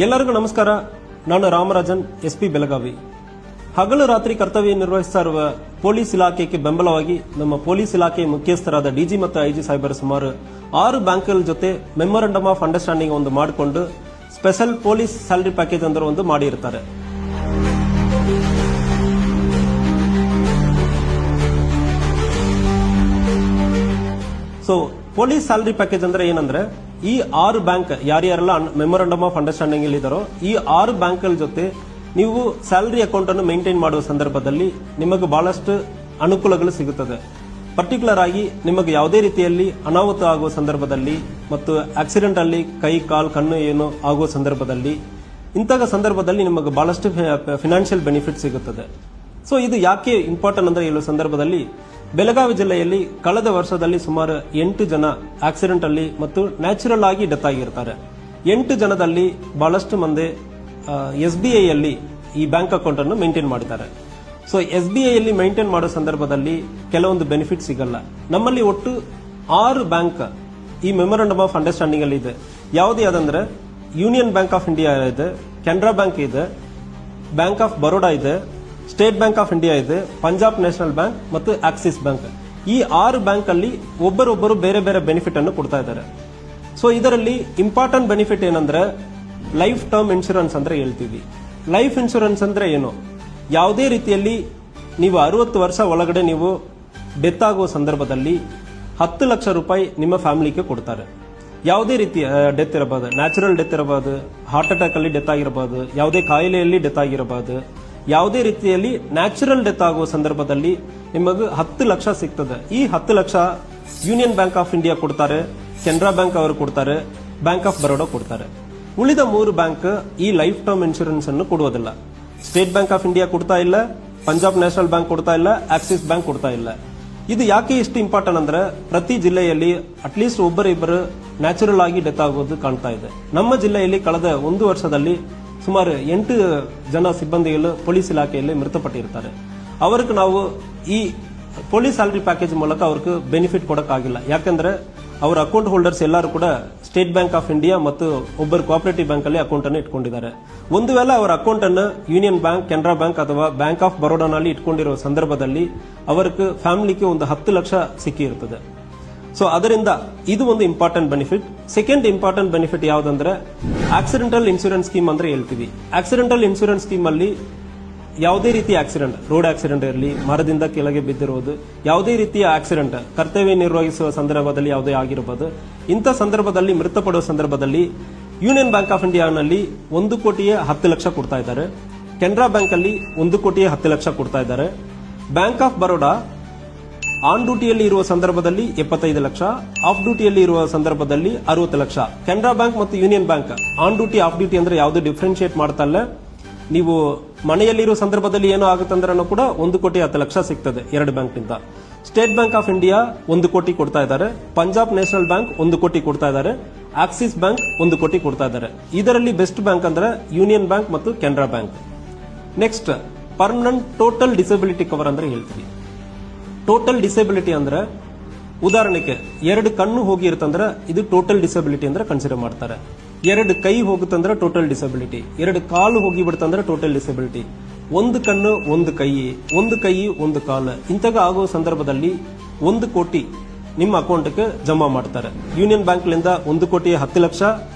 ಎಲ್ಲರಿಗೂ ನಮಸ್ಕಾರ. ನಾನು ರಾಮರಾಜನ್, ಎಸ್ಪಿ ಬೆಳಗಾವಿ. ಹಗಲು ರಾತ್ರಿ ಕರ್ತವ್ಯ ನಿರ್ವಹಿಸ್ತಾ ಇರುವ ಪೊಲೀಸ್ ಇಲಾಖೆಗೆ ಬೆಂಬಲವಾಗಿ ನಮ್ಮ ಪೊಲೀಸ್ ಇಲಾಖೆ ಮುಖ್ಯಸ್ಥರಾದ ಡಿಜಿ ಮತ್ತು ಐಜಿ ಸಾಹೇಬರು ಸುಮಾರು 6 ಬ್ಯಾಂಕ್ಗಳ ಜೊತೆ ಮೆಮೊರಂಡಮ್ ಆಫ್ ಅಂಡರ್ಸ್ಟ್ಯಾಂಡಿಂಗ್ ಒಂದು ಮಾಡಿಕೊಂಡು ಸ್ಪೆಷಲ್ ಪೊಲೀಸ್ ಸ್ಯಾಲರಿ ಪ್ಯಾಕೇಜ್ ಅಂದ್ರೆ ಒಂದು ಮಾಡಿರ್ತಾರೆ. ಸೊ ಪೊಲೀಸ್ ಸ್ಯಾಲರಿ ಪ್ಯಾಕೇಜ್ ಅಂದ್ರೆ ಏನಂದ್ರೆ, ಈ 6 ಬ್ಯಾಂಕ್ ಯಾರ್ಯಾರೆಲ್ಲ ಮೆಮೊರಂಡಮ್ ಆಫ್ ಅಂಡರ್ಸ್ಟ್ಯಾಂಡಿಂಗ್ ಇದ್ದಾರೋ ಈ 6 ಬ್ಯಾಂಕ್ಗಳ ಜೊತೆ ನೀವು ಸ್ಯಾಲರಿ ಅಕೌಂಟ್ ಅನ್ನು ಮೇಂಟೈನ್ ಮಾಡುವ ಸಂದರ್ಭದಲ್ಲಿ ನಿಮಗೆ ಬಹಳಷ್ಟು ಅನುಕೂಲಗಳು ಸಿಗುತ್ತದೆ. ಪರ್ಟಿಕ್ಯುಲರ್ ಆಗಿ ನಿಮಗೆ ಯಾವುದೇ ರೀತಿಯಲ್ಲಿ ಅನಾಹುತ ಆಗುವ ಸಂದರ್ಭದಲ್ಲಿ ಮತ್ತು ಆಕ್ಸಿಡೆಂಟ್ ಅಲ್ಲಿ ಕೈ ಕಾಲು ಕಣ್ಣು ಏನು ಆಗುವ ಸಂದರ್ಭದಲ್ಲಿ ಇಂತಹ ಸಂದರ್ಭದಲ್ಲಿ ನಿಮಗೆ ಬಹಳಷ್ಟು ಫಿನಾನ್ಷಿಯಲ್ ಬೆನಿಫಿಟ್ ಸಿಗುತ್ತದೆ. ಸೊ ಇದು ಯಾಕೆ ಇಂಪಾರ್ಟೆಂಟ್ ಅಂದ್ರೆ ಹೇಳುವ ಸಂದರ್ಭದಲ್ಲಿ ಬೆಳಗಾವಿ ಜಿಲ್ಲೆಯಲ್ಲಿ ಕಳೆದ ವರ್ಷದಲ್ಲಿ ಸುಮಾರು 8 ಜನ ಆಕ್ಸಿಡೆಂಟ್ ಅಲ್ಲಿ ಮತ್ತು ನ್ಯಾಚುರಲ್ ಆಗಿ ಡೆತ್ ಆಗಿರ್ತಾರೆ. 8 ಜನದಲ್ಲಿ ಬಹಳಷ್ಟು ಮಂದಿ SBI ಯಲ್ಲಿ ಈ ಬ್ಯಾಂಕ್ ಅಕೌಂಟ್ ಅನ್ನು ಮೇಂಟೈನ್ ಮಾಡಿದ್ದಾರೆ. ಸೊ SBI ಯಲ್ಲಿ ಮೇಂಟೈನ್ ಮಾಡೋ ಸಂದರ್ಭದಲ್ಲಿ ಕೆಲವೊಂದು ಬೆನಿಫಿಟ್ ಸಿಗಲ್ಲ. ನಮ್ಮಲ್ಲಿ ಒಟ್ಟು 6 ಬ್ಯಾಂಕ್ ಈ ಮೆಮೊರಂಡಮ್ ಆಫ್ ಅಂಡರ್ಸ್ಟ್ಯಾಂಡಿಂಗ್ ಅಲ್ಲಿ ಇದೆ. ಯಾವುದು ಯಾವ್ದಂದ್ರೆ ಯೂನಿಯನ್ ಬ್ಯಾಂಕ್ ಆಫ್ ಇಂಡಿಯಾ ಇದೆ, ಕೆನರಾ ಬ್ಯಾಂಕ್ ಇದೆ, ಬ್ಯಾಂಕ್ ಆಫ್ ಬರೋಡಾ ಇದೆ, ಸ್ಟೇಟ್ ಬ್ಯಾಂಕ್ ಆಫ್ ಇಂಡಿಯಾ ಇದೆ, ಪಂಜಾಬ್ ನ್ಯಾಷನಲ್ ಬ್ಯಾಂಕ್ ಮತ್ತು ಆಕ್ಸಿಸ್ ಬ್ಯಾಂಕ್. ಈ 6 ಬ್ಯಾಂಕ್ ಅಲ್ಲಿ ಒಬ್ಬರೊಬ್ಬರು ಬೇರೆ ಬೇರೆ ಬೆನಿಫಿಟ್ ಅನ್ನು ಕೊಡ್ತಾ ಇದ್ದಾರೆ. ಸೊ ಇದರಲ್ಲಿ ಇಂಪಾರ್ಟೆಂಟ್ ಬೆನಿಫಿಟ್ ಏನಂದ್ರೆ ಲೈಫ್ ಟರ್ಮ್ ಇನ್ಶೂರೆನ್ಸ್ ಅಂದ್ರೆ ಹೇಳ್ತೀವಿ. ಲೈಫ್ ಇನ್ಶೂರೆನ್ಸ್ ಅಂದ್ರೆ ಏನು, ಯಾವುದೇ ರೀತಿಯಲ್ಲಿ ನೀವು 60 ವರ್ಷ ಒಳಗಡೆ ನೀವು ಡೆತ್ ಆಗುವ ಸಂದರ್ಭದಲ್ಲಿ 10 ಲಕ್ಷ ರೂಪಾಯಿ ನಿಮ್ಮ ಫ್ಯಾಮಿಲಿಗೆ ಕೊಡ್ತಾರೆ. ಯಾವುದೇ ರೀತಿಯ ಡೆತ್ ಇರಬಹುದು, ನ್ಯಾಚುರಲ್ ಡೆತ್ ಇರಬಹುದು, ಹಾರ್ಟ್ ಅಟ್ಯಾಕ್ ಅಲ್ಲಿ ಡೆತ್ ಆಗಿರಬಹುದು, ಯಾವುದೇ ಕಾಯಿಲೆಯಲ್ಲಿ ಡೆತ್ ಆಗಿರಬಹುದು, ಯಾವುದೇ ರೀತಿಯಲ್ಲಿ ನ್ಯಾಚುರಲ್ ಡೆತ್ ಆಗುವ ಸಂದರ್ಭದಲ್ಲಿ ನಿಮಗೆ 10 ಲಕ್ಷ ಸಿಗ್ತದೆ. ಈ 10 lakh union bank of India ಕೊಡ್ತಾರೆ, ಕೆನರಾ ಬ್ಯಾಂಕ್ ಅವರು ಕೊಡ್ತಾರೆ, ಬ್ಯಾಂಕ್ ಆಫ್ ಬರೋಡಾ ಕೊಡ್ತಾರೆ. ಉಳಿದ 3 ಬ್ಯಾಂಕ್ ಈ ಲೈಫ್ ಟರ್ಮ್ ಇನ್ಶೂರೆನ್ಸ್ ಅನ್ನು ಕೊಡುವುದಿಲ್ಲ. ಸ್ಟೇಟ್ ಬ್ಯಾಂಕ್ ಆಫ್ ಇಂಡಿಯಾ ಕೊಡ್ತಾ ಇಲ್ಲ, ಪಂಜಾಬ್ ನ್ಯಾಷನಲ್ ಬ್ಯಾಂಕ್ ಕೊಡ್ತಾ ಇಲ್ಲ, ಆಕ್ಸಿಸ್ ಬ್ಯಾಂಕ್ ಕೊಡ್ತಾ ಇಲ್ಲ. ಇದು ಯಾಕೆ ಇಷ್ಟು ಇಂಪಾರ್ಟೆಂಟ್ ಅಂದ್ರೆ ಪ್ರತಿ ಜಿಲ್ಲೆಯಲ್ಲಿ ಅಟ್ಲೀಸ್ಟ್ ಒಬ್ಬರಿಬ್ಬರು ನ್ಯಾಚುರಲ್ ಆಗಿ ಡೆತ್ ಆಗೋದು ಕಾಣ್ತಾ ಇದೆ. ನಮ್ಮ ಜಿಲ್ಲೆಯಲ್ಲಿ ಕಳೆದ 1 ವರ್ಷದಲ್ಲಿ ಸುಮಾರು 8 ಜನ ಸಿಬ್ಬಂದಿಗಳು ಪೊಲೀಸ್ ಇಲಾಖೆಯಲ್ಲಿ ಮೃತಪಟ್ಟಿರ್ತಾರೆ. ಅವರಿಗೆ ನಾವು ಈ ಪೊಲೀಸ್ ಸ್ಯಾಲರಿ ಪ್ಯಾಕೇಜ್ ಮೂಲಕ ಅವ್ರಿಗೆ ಬೆನಿಫಿಟ್ ಕೊಡಕ್ಕಾಗಿಲ್ಲ. ಯಾಕಂದ್ರೆ ಅವರ ಅಕೌಂಟ್ ಹೋಲ್ಡರ್ಸ್ ಎಲ್ಲರೂ ಕೂಡ ಸ್ಟೇಟ್ ಬ್ಯಾಂಕ್ ಆಫ್ ಇಂಡಿಯಾ ಮತ್ತು ಒಬ್ಬರು ಕೋಆಪರೇಟಿವ್ ಬ್ಯಾಂಕ್ ಅಲ್ಲಿ ಅಕೌಂಟ್ ಅನ್ನು ಇಟ್ಕೊಂಡಿದ್ದಾರೆ. ಒಂದು ವೇಳೆ ಅವರ ಅಕೌಂಟ್ ಅನ್ನು ಯೂನಿಯನ್ ಬ್ಯಾಂಕ್, ಕೆನರಾ ಬ್ಯಾಂಕ್ ಅಥವಾ ಬ್ಯಾಂಕ್ ಆಫ್ ಬರೋಡಾನಲ್ಲಿ ಇಟ್ಕೊಂಡಿರುವ ಸಂದರ್ಭದಲ್ಲಿ ಅವರಿಗೆ ಫ್ಯಾಮಿಲಿಗೆ ಒಂದು 10 ಲಕ್ಷ ಸಿಕ್ಕಿ ಇರ್ತದೆ. ಸೊ ಅದರಿಂದ ಇದು ಒಂದು important benefit. Second important benefit ಯಾವ್ದಂದ್ರೆ ಆಕ್ಸಿಡೆಂಟಲ್ ಇನ್ಶೂರೆನ್ಸ್ ಸ್ಕೀಮ್ ಅಂದ್ರೆ ಹೇಳ್ತೀವಿ. ಆಕ್ಸಿಡೆಂಟಲ್ ಇನ್ಶೂರೆನ್ಸ್ ಸ್ಕೀಮ್ ಅಲ್ಲಿ ಯಾವುದೇ ರೀತಿಯ ಆಕ್ಸಿಡೆಂಟ್, ರೋಡ್ ಆಕ್ಸಿಡೆಂಟ್ ಇರಲಿ, ಮರದಿಂದ ಕೆಳಗೆ ಬಿದ್ದಿರುವುದು, ಯಾವುದೇ ರೀತಿಯ ಆಕ್ಸಿಡೆಂಟ್ ಕರ್ತವ್ಯ ನಿರ್ವಹಿಸುವ ಸಂದರ್ಭದಲ್ಲಿ ಯಾವುದೇ ಆಗಿರಬಹುದು, ಇಂಥ ಸಂದರ್ಭದಲ್ಲಿ ಮೃತಪಡುವ ಸಂದರ್ಭದಲ್ಲಿ ಯೂನಿಯನ್ ಬ್ಯಾಂಕ್ ಆಫ್ ಇಂಡಿಯಾನಲ್ಲಿ 1 ಕೋಟಿಯ 10 ಲಕ್ಷ ಕೊಡ್ತಾ ಇದ್ದಾರೆ, ಕೆನರಾ ಬ್ಯಾಂಕ್ ಅಲ್ಲಿ 1 ಕೋಟಿಯ 10 ಲಕ್ಷ ಕೊಡ್ತಾ ಇದ್ದಾರೆ, ಬ್ಯಾಂಕ್ ಆಫ್ ಬರೋಡಾ ಆನ್ ಡ್ಯೂಟಿಯಲ್ಲಿ ಇರುವ ಸಂದರ್ಭದಲ್ಲಿ 75 ಲಕ್ಷ, ಆಫ್ ಡ್ಯೂಟಿಯಲ್ಲಿ ಇರುವ ಸಂದರ್ಭದಲ್ಲಿ 60 ಲಕ್ಷ. ಕೆನರಾ ಬ್ಯಾಂಕ್ ಮತ್ತು union bank on duty of duty ಅಂದ್ರೆ ಯಾವುದೇ ಡಿಫ್ರೆನ್ಶಿಯೇಟ್ ಮಾಡ್ತಾ ಇಲ್ಲ. ನೀವು ಮನೆಯಲ್ಲಿರುವ ಸಂದರ್ಭದಲ್ಲಿ ಏನೋ ಆಗುತ್ತಂದ್ರೆ ಕೂಡ 1 ಕೋಟಿ 10 ಲಕ್ಷ ಸಿಗ್ತದೆ 2 ಬ್ಯಾಂಕ್ ನಿಂದ. ಸ್ಟೇಟ್ ಬ್ಯಾಂಕ್ ಆಫ್ ಇಂಡಿಯಾ 1 ಕೋಟಿ ಕೊಡ್ತಾ ಇದ್ದಾರೆ, ಪಂಜಾಬ್ ನ್ಯಾಷನಲ್ ಬ್ಯಾಂಕ್ 1 ಕೋಟಿ ಕೊಡ್ತಾ ಇದ್ದಾರೆ, ಆಕ್ಸಿಸ್ ಬ್ಯಾಂಕ್ 1 ಕೋಟಿ ಕೊಡ್ತಾ ಇದ್ದಾರೆ. ಇದರಲ್ಲಿ ಬೆಸ್ಟ್ ಬ್ಯಾಂಕ್ ಅಂದ್ರೆ ಯೂನಿಯನ್ ಬ್ಯಾಂಕ್ ಮತ್ತು Canara bank. Next permanent total disability cover ಅಂದ್ರೆ ಹೇಳ್ತೀವಿ. ಟೋಟಲ್ ಡಿಸಬಿಲಿಟಿ ಅಂದ್ರೆ ಉದಾಹರಣೆಗೆ 2 ಕಣ್ಣು ಹೋಗಿರುತ್ತಂದ್ರೆ ಇದು ಟೋಟಲ್ ಡಿಸಬಿಲಿಟಿ ಅಂದ್ರೆ ಕನ್ಸಿಡರ್ ಮಾಡ್ತಾರೆ. 2 ಕೈ ಹೋಗುತ್ತಂದ್ರೆ ಟೋಟಲ್ ಡಿಸಬಿಲಿಟಿ, 2 ಕಾಲು ಹೋಗಿ ಬಿಡುತ್ತಂದ್ರೆ ಟೋಟಲ್ ಡಿಸಬಿಲಿಟಿ, 1 ಕಣ್ಣು 1 ಕೈ, 1 ಕೈ 1 ಕಾಲು ಇಂತಹ ಆಗುವ ಸಂದರ್ಭದಲ್ಲಿ 1 ಕೋಟಿ ನಿಮ್ಮ ಅಕೌಂಟ್ಗೆ ಜಮಾ ಮಾಡ್ತಾರೆ. ಯೂನಿಯನ್ ಬ್ಯಾಂಕ್ ಲಿಂದ 1 ಕೋಟಿ 10 ಲಕ್ಷ,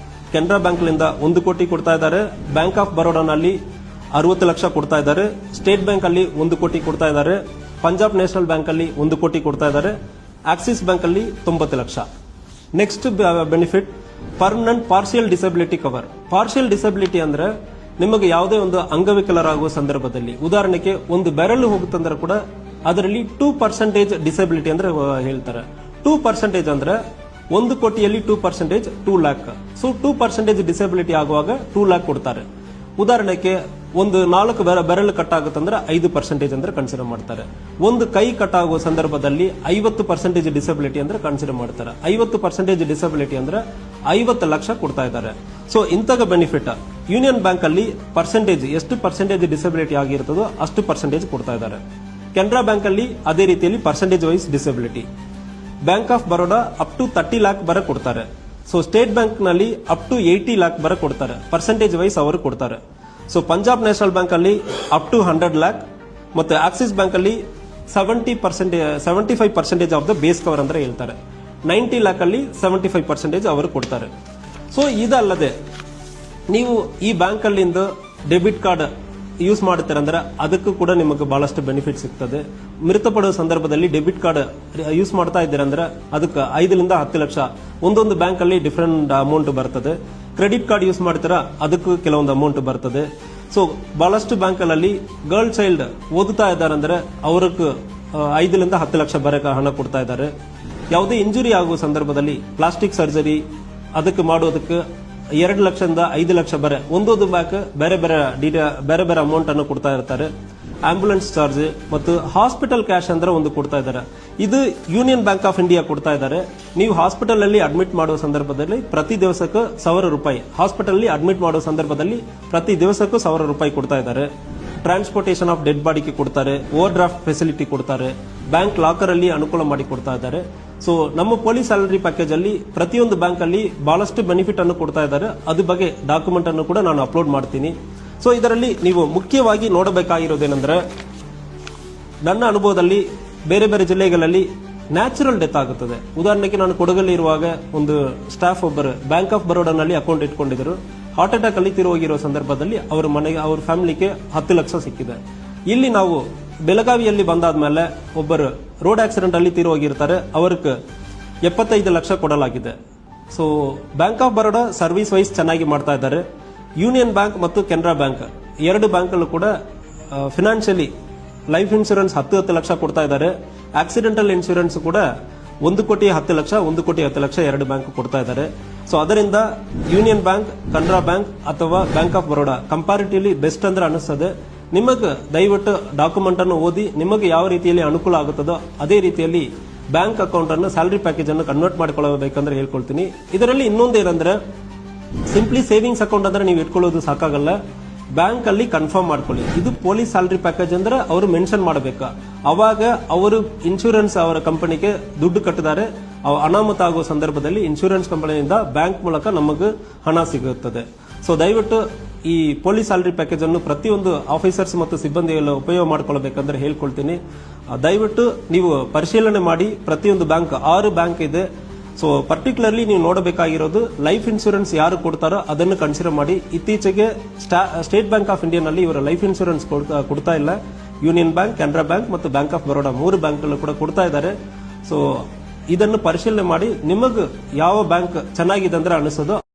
ಕೆನರಾ ಬ್ಯಾಂಕ್ ಲಿಂದ 1 ಕೋಟಿ ಕೊಡ್ತಾ ಇದ್ದಾರೆ, ಬ್ಯಾಂಕ್ ಆಫ್ ಬರೋಡಾನಲ್ಲಿ 60 ಲಕ್ಷ ಕೊಡ್ತಾ ಇದ್ದಾರೆ, ಸ್ಟೇಟ್ ಬ್ಯಾಂಕ್ ಅಲ್ಲಿ 1 ಕೋಟಿ ಕೊಡ್ತಾ ಇದ್ದಾರೆ, ಪಂಜಾಬ್ ನ್ಯಾಷನಲ್ ಬ್ಯಾಂಕ್ ಅಲ್ಲಿ 1 ಕೋಟಿ ಕೊಡ್ತಾ ಇದ್ದಾರೆ, ಆಕ್ಸಿಸ್ ಬ್ಯಾಂಕ್ ಅಲ್ಲಿ 90 lakh. Next benefit permanent partial disability cover. Partial disability ಅಂದ್ರೆ ನಿಮಗೆ ಯಾವುದೇ ಒಂದು ಅಂಗವಿಕಲರಾಗುವ ಸಂದರ್ಭದಲ್ಲಿ, ಉದಾಹರಣೆಗೆ ಒಂದು ಬೆರಳು ಹೋಗುತ್ತಂದ್ರೆ ಕೂಡ ಅದರಲ್ಲಿ 2% ಡಿಸಬಿಲಿಟಿ ಅಂದ್ರೆ ಹೇಳ್ತಾರೆ. 2% ಅಂದ್ರೆ 1 ಕೋಟಿಯಲ್ಲಿ 2% 2 ಲ್ಯಾಕ್. ಸೊ 2% ಡಿಸಬಿಲಿಟಿ ಆಗುವಾಗ 2 ಲ್ಯಾಕ್ ಕೊಡ್ತಾರೆ. ಉದಾಹರಣೆಗೆ ಒಂದು 4 ಬೆರಳು ಕಟ್ ಆಗುತ್ತಂದ್ರೆ 5% ಅಂದ್ರೆ ಕನ್ಸಿಡರ್ ಮಾಡ್ತಾರೆ. ಒಂದು ಕೈ ಕಟ್ ಆಗುವ ಸಂದರ್ಭದಲ್ಲಿ 50% ಡಿಸಬಿಲಿಟಿ ಅಂದ್ರೆ ಕನ್ಸಿಡರ್ ಮಾಡ್ತಾರೆ. 50% ಡಿಸಬಿಲಿಟಿ ಅಂದ್ರೆ 50 ಲಕ್ಷ ಕೊಡ್ತಾ ಇದ್ದಾರೆ. ಸೊ ಇಂತಹ ಬೆನಿಫಿಟ್ ಯೂನಿಯನ್ ಬ್ಯಾಂಕ್ ಅಲ್ಲಿ ಪರ್ಸೆಂಟೇಜ್ ಎಷ್ಟು ಪರ್ಸೆಂಟೇಜ್ ಡಿಸಬಿಲಿಟಿ ಆಗಿರ್ತದೋ ಅಷ್ಟು ಪರ್ಸೆಂಟೇಜ್ ಕೊಡ್ತಾ ಇದ್ದಾರೆ. ಕೆನರಾ ಬ್ಯಾಂಕ್ ಅಲ್ಲಿ ಅದೇ ರೀತಿಯಲ್ಲಿ percentage wise disability. Bank of Baroda up to 30 lakh ಬರ ಕೊಡ್ತಾರೆ. ಸೊ ಸ್ಟೇಟ್ ಬ್ಯಾಂಕ್ ನಲ್ಲಿ ಅಪ್ ಟು 80 ಲ್ಯಾಕ್ ಬರ ಕೊಡ್ತಾರೆ, ಪರ್ಸೆಂಟೇಜ್ ವೈಸ್ ಅವರು ಕೊಡ್ತಾರೆ. ಸೊ ಪಂಜಾಬ್ ನ್ಯಾಷನಲ್ ಬ್ಯಾಂಕ್ ಅಲ್ಲಿ ಅಪ್ ಟು 100 ಲ್ಯಾಕ್ ಮತ್ತೆ ಆಕ್ಸಿಸ್ ಬ್ಯಾಂಕ್ ಅಲ್ಲಿ 75% ಆಫ್ ದ ಬೇಸ್ ಕವರ್ ಅಂದ್ರೆ ಹೇಳ್ತಾರೆ. 90 ಲ್ಯಾಕ್ ಅಲ್ಲಿ 75% ಅವರು ಕೊಡ್ತಾರೆ. ಸೊ ಇದಲ್ಲದೆ ನೀವು ಈ ಬ್ಯಾಂಕ್ ಅಲ್ಲಿಂದ ಡೆಬಿಟ್ ಕಾರ್ಡ್ ಯೂಸ್ ಮಾಡ್ತೀರಂದ್ರೆ ಅದಕ್ಕೂ ಕೂಡ ನಿಮಗೆ ಬಹಳಷ್ಟು ಬೆನಿಫಿಟ್ ಸಿಗ್ತದೆ. ಮೃತಪಡುವ ಸಂದರ್ಭದಲ್ಲಿ ಡೆಬಿಟ್ ಕಾರ್ಡ್ ಯೂಸ್ ಮಾಡ್ತಾ ಇದ್ದೀರಂದ್ರೆ ಅದಕ್ಕೆ 5 ರಿಂದ 10 ಲಕ್ಷ ಒಂದೊಂದು ಬ್ಯಾಂಕ್ ಅಲ್ಲಿ ಡಿಫರೆಂಟ್ ಅಮೌಂಟ್ ಬರ್ತದೆ. ಕ್ರೆಡಿಟ್ ಕಾರ್ಡ್ ಯೂಸ್ ಮಾಡ್ತೀರಾ ಅದಕ್ಕೂ ಕೆಲವೊಂದು ಅಮೌಂಟ್ ಬರ್ತದೆ. ಸೊ ಬಹಳಷ್ಟು ಬ್ಯಾಂಕಲ್ಲಿ ಗರ್ಲ್ ಚೈಲ್ಡ್ ಓದುತ್ತಾ ಇದ್ದಾರಂದ್ರೆ ಅವ್ರಿಗೆ 5 ರಿಂದ 10 ಲಕ್ಷ ಬರಕ ಹಣ ಕೊಡ್ತಾ ಇದ್ದಾರೆ. ಯಾವುದೇ ಇಂಜುರಿ ಆಗುವ ಸಂದರ್ಭದಲ್ಲಿ ಪ್ಲಾಸ್ಟಿಕ್ ಸರ್ಜರಿ ಅದಕ್ಕೆ ಮಾಡೋದಕ್ಕೆ 2 ಲಕ್ಷದಿಂದ 5 ಲಕ್ಷ ಬರೆ ಒಂದೊಂದು ಬ್ಯಾಂಕ್ ಬೇರೆ ಬೇರೆ ಅಮೌಂಟ್ ಅನ್ನು ಕೊಡ್ತಾ ಇರ್ತಾರೆ. ಆಂಬ್ಯುಲೆನ್ಸ್ ಚಾರ್ಜ್ ಮತ್ತು ಹಾಸ್ಪಿಟಲ್ ಕ್ಯಾಶ್ ಅಂದ್ರೆ ಒಂದು ಕೊಡ್ತಾ ಇದ್ದಾರೆ. ಇದು ಯೂನಿಯನ್ ಬ್ಯಾಂಕ್ ಆಫ್ ಇಂಡಿಯಾ ಕೊಡ್ತಾ ಇದ್ದಾರೆ. ನೀವು ಹಾಸ್ಪಿಟಲ್ ಅಲ್ಲಿ ಅಡ್ಮಿಟ್ ಮಾಡುವ ಸಂದರ್ಭದಲ್ಲಿ ಪ್ರತಿ ದಿವಸಕ್ಕೂ 1000 ರೂಪಾಯಿ, ಹಾಸ್ಪಿಟಲ್ ಅಲ್ಲಿ ಅಡ್ಮಿಟ್ ಮಾಡುವ ಸಂದರ್ಭದಲ್ಲಿ ಪ್ರತಿ ದಿವಸಕ್ಕೂ 1000 ರೂಪಾಯಿ ಕೊಡ್ತಾ ಇದ್ದಾರೆ. ಟ್ರಾನ್ಸ್ಪೋರ್ಟೇಷನ್ ಆಫ್ ಡೆಡ್ ಬಾಡಿಗೆ ಕೊಡ್ತಾರೆ, ಓವರ್ ಡ್ರಾಫ್ಟ್ ಫೆಸಿಲಿಟಿ ಕೊಡ್ತಾರೆ, ಬ್ಯಾಂಕ್ ಲಾಕರ್ ಅಲ್ಲಿ ಅನುಕೂಲ ಮಾಡಿ ಕೊಡ್ತಾ ಇದ್ದಾರೆ. ಸೊ ನಮ್ಮ ಪೊಲೀಸ್ ಸ್ಯಾಲರಿ ಪ್ಯಾಕೇಜ್ ಅಲ್ಲಿ ಪ್ರತಿಯೊಂದು ಬ್ಯಾಂಕ್ ಅಲ್ಲಿ ಬಹಳಷ್ಟು ಬೆನಿಫಿಟ್ ಅನ್ನು ಕೊಡ್ತಾ ಇದ್ದಾರೆ. ಅದ್ರ ಬಗ್ಗೆ ಡಾಕ್ಯುಮೆಂಟ್ ಅನ್ನು ಕೂಡ ನಾನು ಅಪ್ಲೋಡ್ ಮಾಡ್ತೀನಿ. ಸೊ ಇದರಲ್ಲಿ ನೀವು ಮುಖ್ಯವಾಗಿ ನೋಡಬೇಕಾಗಿರೋದೇನೆಂದ್ರೆ, ನನ್ನ ಅನುಭವದಲ್ಲಿ ಬೇರೆ ಬೇರೆ ಜಿಲ್ಲೆಗಳಲ್ಲಿ ನ್ಯಾಚುರಲ್ ಡೆತ್ ಆಗುತ್ತದೆ. ಉದಾಹರಣೆಗೆ ನಾನು ಕೊಡಗಲ್ಲಿ ಇರುವಾಗ ಒಂದು ಸ್ಟಾಫ್ ಒಬ್ಬರು ಬ್ಯಾಂಕ್ ಆಫ್ ಬರೋಡಾನಲ್ಲಿ ಅಕೌಂಟ್ ಇಟ್ಕೊಂಡಿದ್ರು. ಹಾರ್ಟ್ ಅಟ್ಯಾಕ್ ಅಲ್ಲಿ ತೀರೋಗಿರೋ ಸಂದರ್ಭದಲ್ಲಿ ಅವರ ಮನೆಗೆ ಅವ್ರ ಫ್ಯಾಮಿಲಿಗೆ 10 ಲಕ್ಷ ಸಿಕ್ಕಿದೆ. ಇಲ್ಲಿ ನಾವು ಬೆಳಗಾವಿಯಲ್ಲಿ ಬಂದಾದ್ಮೇಲೆ ಒಬ್ಬರು ರೋಡ್ ಆಕ್ಸಿಡೆಂಟ್ ಅಲ್ಲಿ ತೀರೋಗಿರ್ತಾರೆ, ಅವ್ರಿಗೆ 75 ಲಕ್ಷ ಕೊಡಲಾಗಿದೆ. So Bank of Baroda service wise ಚೆನ್ನಾಗಿ ಮಾಡ್ತಾ ಇದ್ದಾರೆ. ಯೂನಿಯನ್ ಬ್ಯಾಂಕ್ ಮತ್ತು ಕೆನರಾ ಬ್ಯಾಂಕ್ ಎರಡು ಬ್ಯಾಂಕ್ ಅಲ್ಲೂ ಕೂಡ ಫಿನಾನ್ಷಿಯಲಿ ಲೈಫ್ ಇನ್ಶೂರೆನ್ಸ್ 10 ಲಕ್ಷ ಕೊಡ್ತಾ ಇದ್ದಾರೆ. ಆಕ್ಸಿಡೆಂಟಲ್ ಇನ್ಶೂರೆನ್ಸ್ ಕೂಡ 1 ಕೋಟಿ 10 ಲಕ್ಷ 1 ಕೋಟಿ 10 ಲಕ್ಷ ಎರಡು ಬ್ಯಾಂಕ್ ಕೊಡ್ತಾ ಇದ್ದಾರೆ. ಸೊ ಅದರಿಂದ ಯೂನಿಯನ್ ಬ್ಯಾಂಕ್, ಕೆನರಾ ಬ್ಯಾಂಕ್ ಅಥವಾ bank of Baroda comparatively best ಅಂದ್ರೆ ಅನಿಸ್ತದೆ. ನಿಮಗೆ ದಯವಿಟ್ಟು ಡಾಕ್ಯುಮೆಂಟ್ ಅನ್ನು ಓದಿ ನಿಮಗೆ ಯಾವ ರೀತಿಯಲ್ಲಿ ಅನುಕೂಲ ಆಗುತ್ತದೋ ಅದೇ ರೀತಿಯಲ್ಲಿ ಬ್ಯಾಂಕ್ ಅಕೌಂಟ್ ಅನ್ನು ಸ್ಯಾಲರಿ ಪ್ಯಾಕೇಜ್ ಅನ್ನು ಕನ್ವರ್ಟ್ ಮಾಡಿಕೊಳ್ಳಬೇಕಂದ್ರೆ ಹೇಳ್ಕೊಳ್ತೀನಿ. ಇದರಲ್ಲಿ ಇನ್ನೊಂದು ಏನಂದ್ರೆ, ಸಿಂಪ್ಲಿ ಸೇವಿಂಗ್ಸ್ ಅಕೌಂಟ್ ಅಂದ್ರೆ ನೀವು ಇಟ್ಕೊಳ್ಳೋದು ಸಾಕಾಗಲ್ಲ, ಬ್ಯಾಂಕ್ ಅಲ್ಲಿ ಕನ್ಫರ್ಮ್ ಮಾಡ್ಕೊಳ್ಳಿ. ಇದು ಪೊಲೀಸ್ ಸ್ಯಾಲರಿ ಪ್ಯಾಕೇಜ್ ಅಂದ್ರೆ ಅವರು ಮೆನ್ಷನ್ ಮಾಡಬೇಕು. ಅವಾಗ ಅವರು ಇನ್ಶೂರೆನ್ಸ್ ಅವರ ಕಂಪನಿಗೆ ದುಡ್ಡು ಕಟ್ಟಿದ್ದಾರೆ, ಅನಾಮತ ಆಗುವ ಸಂದರ್ಭದಲ್ಲಿ ಇನ್ಶೂರೆನ್ಸ್ ಕಂಪನಿಯಿಂದ ಬ್ಯಾಂಕ್ ಮೂಲಕ ನಮಗೆ ಹಣ ಸಿಗುತ್ತದೆ. ಸೊ ದಯವಿಟ್ಟು ಈ ಪೊಲೀಸ್ ಸ್ಯಾಲರಿ ಪ್ಯಾಕೇಜ್ ಅನ್ನು ಪ್ರತಿಯೊಂದು ಆಫೀಸರ್ಸ್ ಮತ್ತು ಸಿಬ್ಬಂದಿಗಳು ಉಪಯೋಗ ಮಾಡ್ಕೊಳ್ಬೇಕಂದ್ರೆ ಹೇಳ್ಕೊಳ್ತೀನಿ. ದಯವಿಟ್ಟು ನೀವು ಪರಿಶೀಲನೆ ಮಾಡಿ. ಪ್ರತಿಯೊಂದು ಬ್ಯಾಂಕ್ 6 ಬ್ಯಾಂಕ್ ಇದೆ. ಸೊ ಪರ್ಟಿಕ್ಯುಲರ್ಲಿ ನೀವು ನೋಡಬೇಕಾಗಿರೋದು ಲೈಫ್ ಇನ್ಶೂರೆನ್ಸ್ ಯಾರು ಕೊಡ್ತಾರೋ ಅದನ್ನು ಕನ್ಸಿಡರ್ ಮಾಡಿ. ಇತ್ತೀಚೆಗೆ ಸ್ಟೇಟ್ ಬ್ಯಾಂಕ್ ಆಫ್ ಇಂಡಿಯಾನಲ್ಲಿ ಇವರ ಲೈಫ್ ಇನ್ಶೂರೆನ್ಸ್ ಕೊಡ್ತಾ ಇಲ್ಲ. ಯೂನಿಯನ್ ಬ್ಯಾಂಕ್, ಕೆನರಾ ಬ್ಯಾಂಕ್ ಮತ್ತು ಬ್ಯಾಂಕ್ ಆಫ್ ಬರೋಡಾ 3 ಬ್ಯಾಂಕ್ ಕೂಡ ಕೊಡ್ತಾ ಇದ್ದಾರೆ. ಸೊ ಇದನ್ನು ಪರಿಶೀಲನೆ ಮಾಡಿ ನಿಮಗೆ ಯಾವ ಬ್ಯಾಂಕ್ ಚೆನ್ನಾಗಿದೆ ಅಂದ್ರೆ ಅನಿಸೋದು